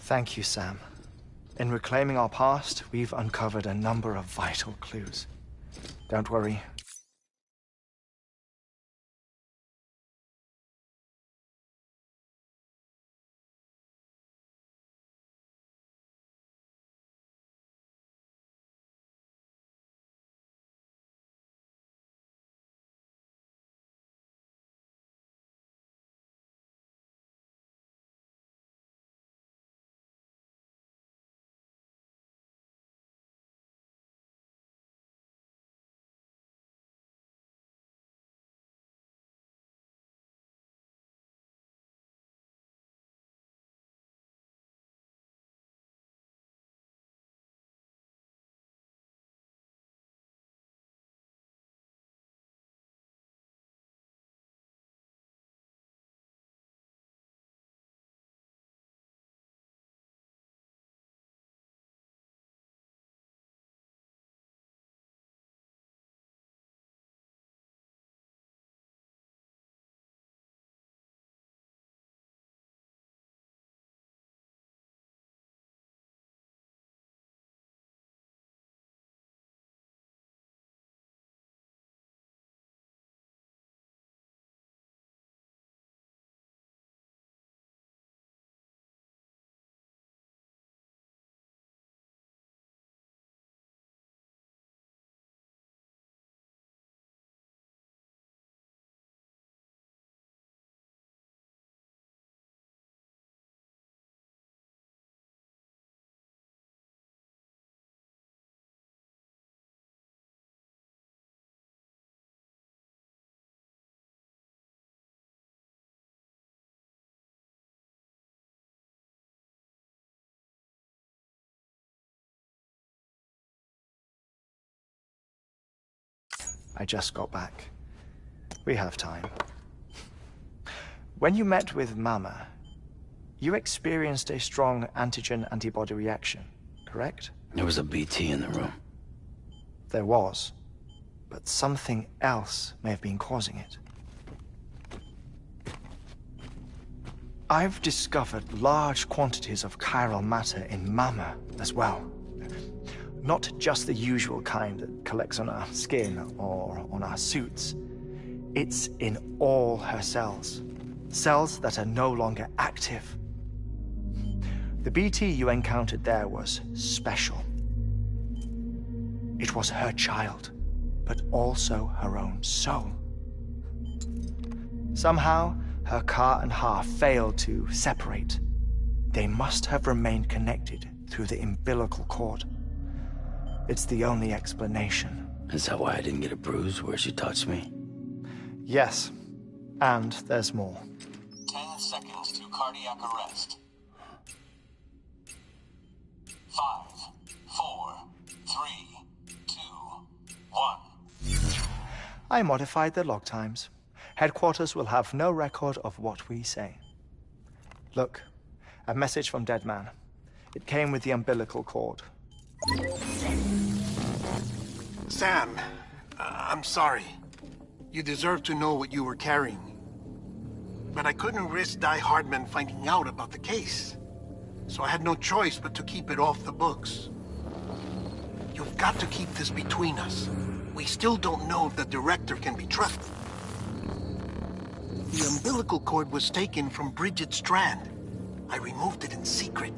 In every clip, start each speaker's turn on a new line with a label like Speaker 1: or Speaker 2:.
Speaker 1: Thank you, Sam. In reclaiming our past, we've uncovered a number of vital clues. Don't worry. I just got back. We have time. When you met with Mama, you experienced a strong antigen-antibody reaction, correct?
Speaker 2: There was a BT in the room.
Speaker 1: There was, but something else may have been causing it. I've discovered large quantities of chiral matter in Mama as well. Not just the usual kind that collects on our skin or on our suits. It's in all her cells. Cells that are no longer active. The BT you encountered there was special. It was her child, but also her own soul. Somehow, her Ka and Ha failed to separate. They must have remained connected through the umbilical cord. It's the only explanation.
Speaker 2: Is that why I didn't get a bruise where she touched me?
Speaker 1: Yes, and there's more.
Speaker 3: 10 seconds to cardiac arrest. 5, 4, 3, 2, 1.
Speaker 1: I modified the log times. Headquarters will have no record of what we say. Look, a message from Deadman. It came with the umbilical cord.
Speaker 4: Sam, I'm sorry. You deserve to know what you were carrying. But I couldn't risk Di Hardman finding out about the case. So I had no choice but to keep it off the books. You've got to keep this between us. We still don't know if the director can be trusted. The umbilical cord was taken from Bridget Strand. I removed it in secret.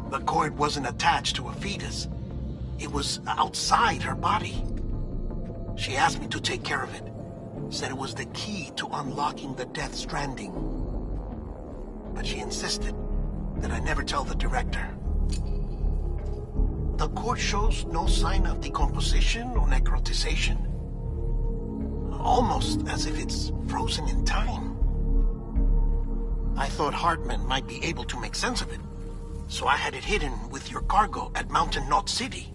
Speaker 4: The cord wasn't attached to a fetus. It was outside her body. She asked me to take care of it. Said it was the key to unlocking the Death Stranding. But she insisted that I never tell the director. The cord shows no sign of decomposition or necrotization. Almost as if it's frozen in time. I thought Hartman might be able to make sense of it. So I had it hidden with your cargo at Mountain Knot City.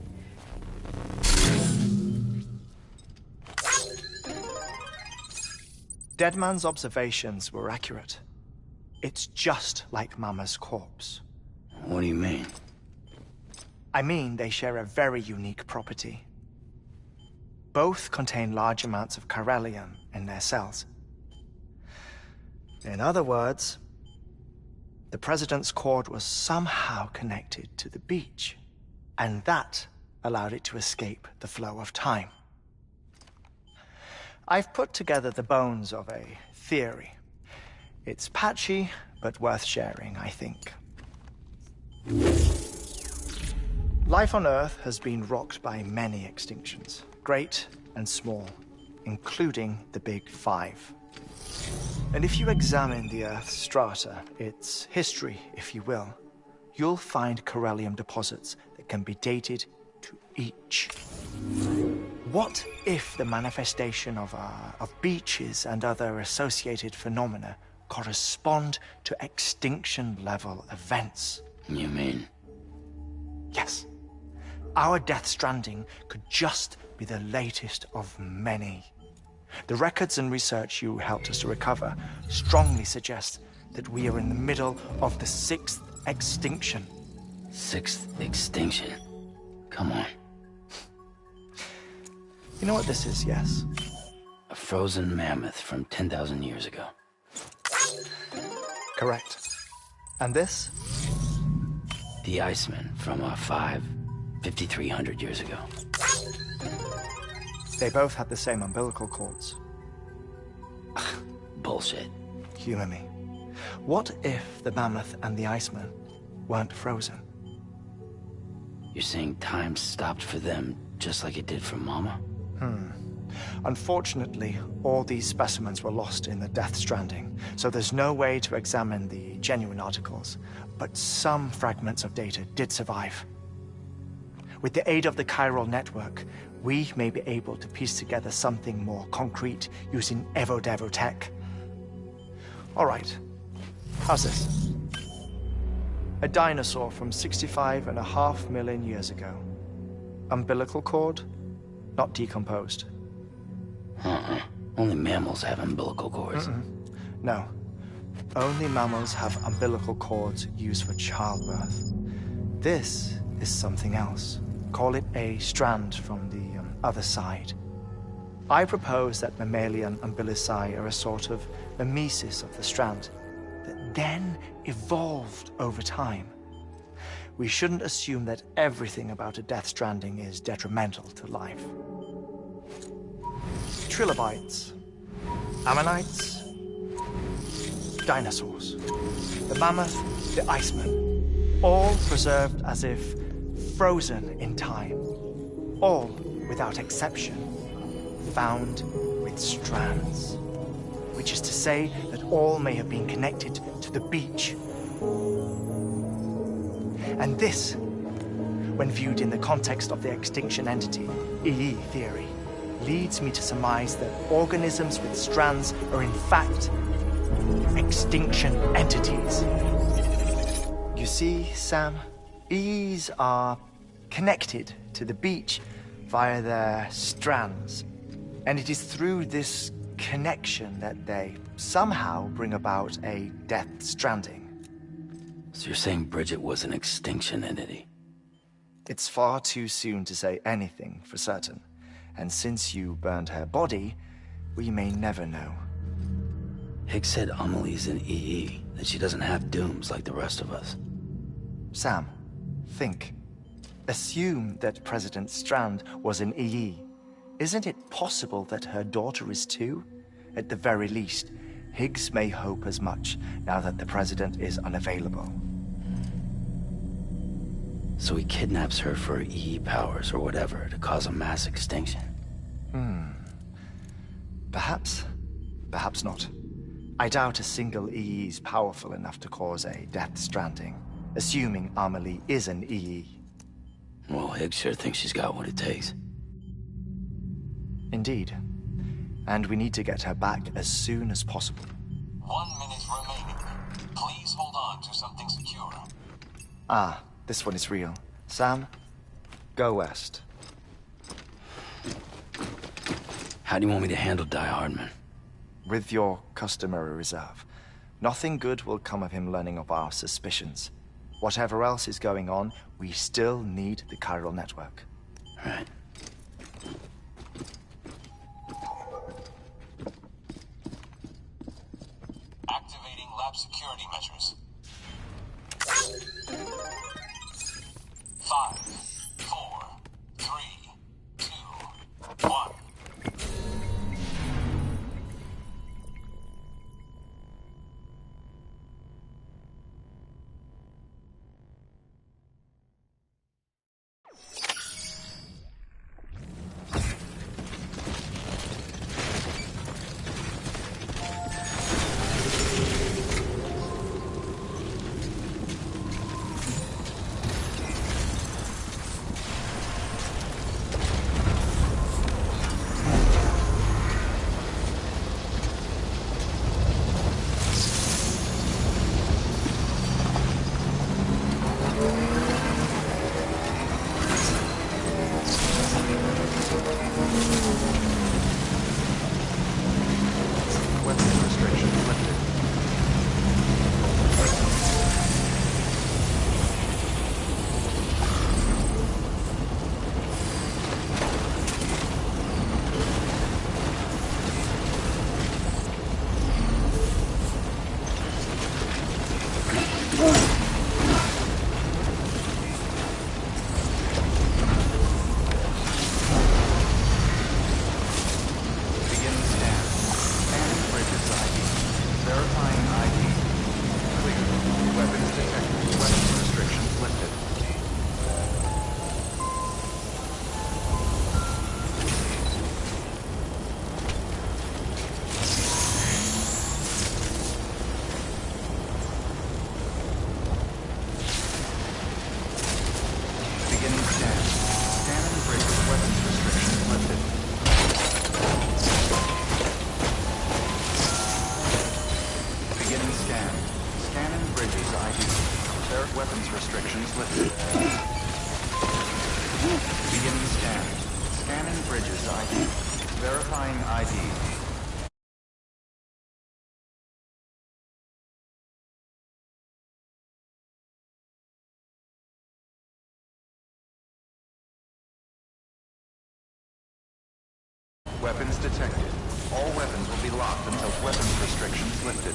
Speaker 1: Deadman's observations were accurate. It's just like Mama's corpse.
Speaker 2: What do you mean?
Speaker 1: I mean, they share a very unique property. Both contain large amounts of chiralium in their cells. In other words, The President's cord was somehow connected to the beach, and that allowed it to escape the flow of time. I've put together the bones of a theory. It's patchy, but worth sharing, I think. Life on Earth has been rocked by many extinctions, great and small, including the Big Five. And if you examine the Earth's strata, its history, if you will, you'll find Corellium deposits that can be dated to each. What if the manifestation of beaches and other associated phenomena correspond to extinction-level events?
Speaker 2: You mean?
Speaker 1: Yes. Our Death Stranding could just be the latest of many. The records and research you helped us to recover strongly suggest that we are in the middle of the 6th extinction.
Speaker 2: 6th extinction? Come on.
Speaker 1: You know what this is, yes?
Speaker 2: A frozen mammoth from 10,000 years ago.
Speaker 1: Correct. And this?
Speaker 2: The Iceman from 5,300 years ago.
Speaker 1: They both had the same umbilical cords.
Speaker 2: Bullshit.
Speaker 1: Humor me. What if the mammoth and the Iceman weren't frozen?
Speaker 2: You're saying time stopped for them just like it did for Mama?
Speaker 1: Unfortunately, all these specimens were lost in the Death Stranding, so there's no way to examine the genuine articles, but some fragments of data did survive. With the aid of the chiral network, we may be able to piece together something more concrete using Evo-Devo tech. All right, how's this? A dinosaur from 65.5 million years ago. Umbilical cord, not decomposed.
Speaker 2: Only mammals have umbilical cords.
Speaker 1: No. Only mammals have umbilical cords used for childbirth. This is something else. Call it a strand from the other side. I propose that mammalian umbilici are a sort of mimesis of the strand that then evolved over time. We shouldn't assume that everything about a Death Stranding is detrimental to life. Trilobites, ammonites, dinosaurs, the mammoth, the Iceman, all preserved as if frozen in time, all, without exception, found with strands, which is to say that all may have been connected to the beach. And this, when viewed in the context of the extinction entity, EE theory, leads me to surmise that organisms with strands are in fact extinction entities. You see, Sam, EEs are connected to the beach via their strands. And it is through this connection that they somehow bring about a Death Stranding.
Speaker 2: So you're saying Bridget was an extinction entity?
Speaker 1: It's far too soon to say anything for certain. And since you burned her body, we may never know.
Speaker 2: Higgs said Amelie's an EE, that she doesn't have dooms like the rest of us.
Speaker 1: Sam, think. Assume that President Strand was an EE. Isn't it possible that her daughter is too? At the very least, Higgs may hope as much now that the President is unavailable.
Speaker 2: So he kidnaps her for EE powers or whatever to cause a mass extinction.
Speaker 1: Perhaps. Perhaps not. I doubt a single EE is powerful enough to cause a Death Stranding, assuming Amelie is an EE.
Speaker 2: Well, Higgs sure thinks she's got what it takes.
Speaker 1: Indeed. And we need to get her back as soon as possible.
Speaker 3: 1 minute remaining. Please hold on to something secure.
Speaker 1: Ah, this one is real. Sam, go west.
Speaker 2: How do you want me to handle Die Hardman?
Speaker 1: With your customary reserve. Nothing good will come of him learning of our suspicions. Whatever else is going on, we still need the chiral network.
Speaker 2: Right.
Speaker 3: Activating lab security measures. 5, 4, 3, 2, 1.
Speaker 1: Weapons restrictions lifted. Beginning scan. Scanning bridges ID. Verifying ID. Clear. Weapons detected. Weapons restrictions lifted. Beginning scan. Scanning bridges. Weapons restrictions lifted. Beginning scan. Scanning bridges ID. Weapons restrictions lifted. Beginning scan. Scanning bridges ID. Verifying ID. Weapons detected. All weapons will be locked until weapons restrictions lifted.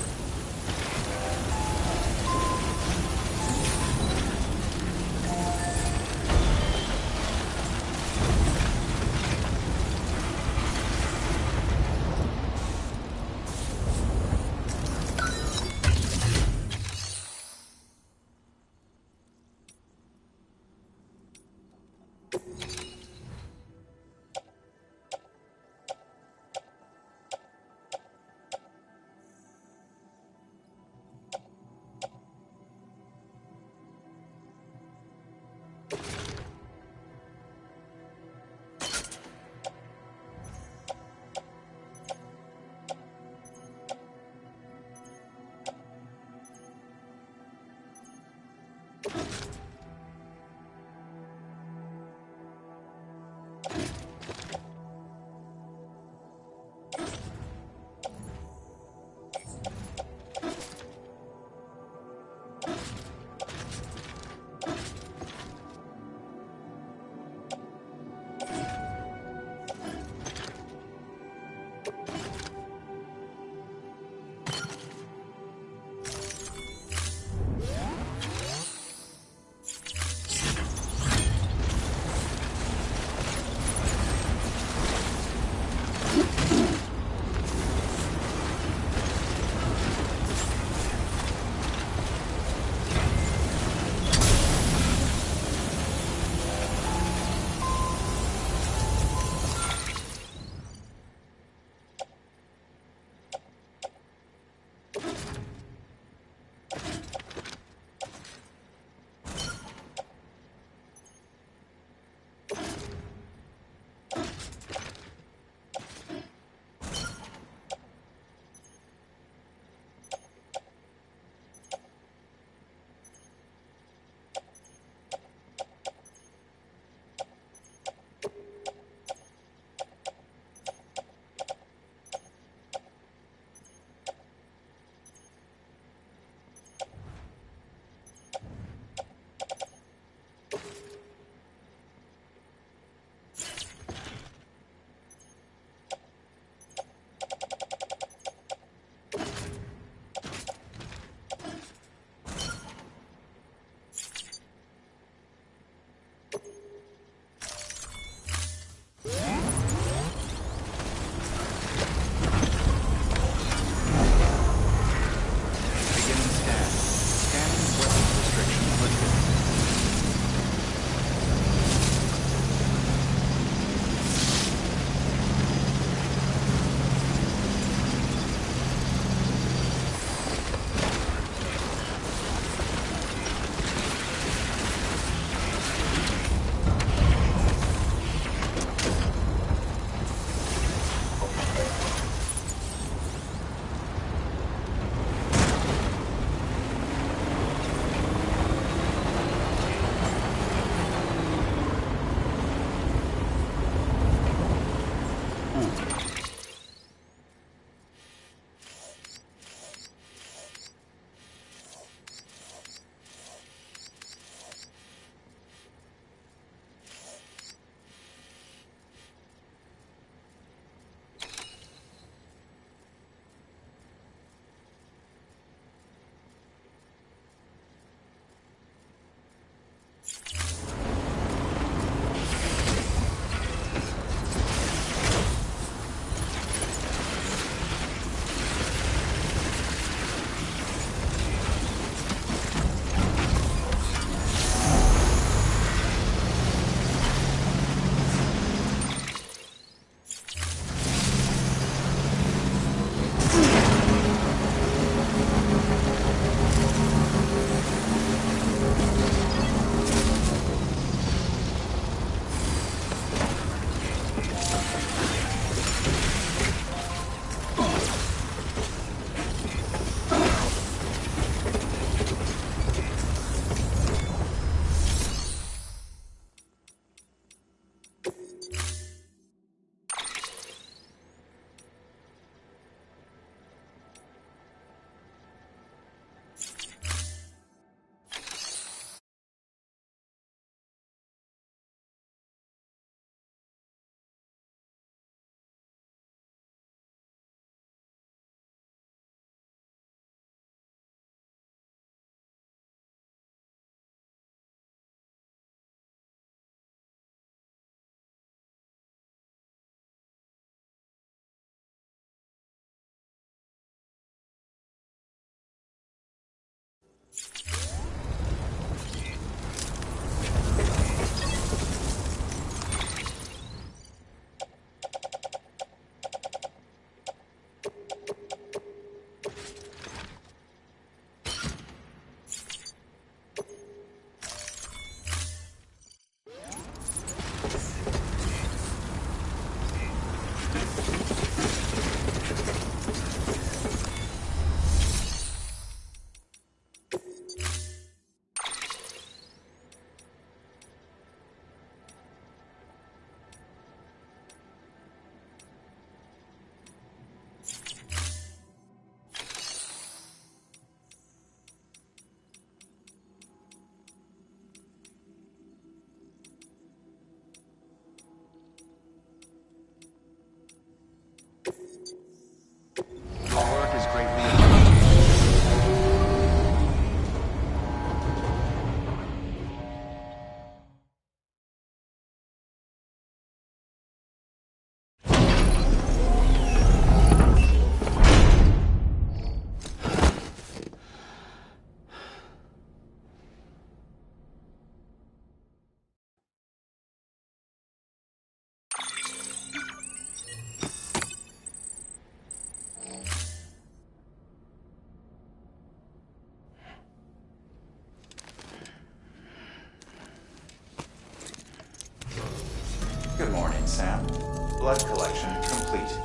Speaker 5: Blood collection complete.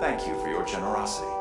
Speaker 5: Thank you for your generosity.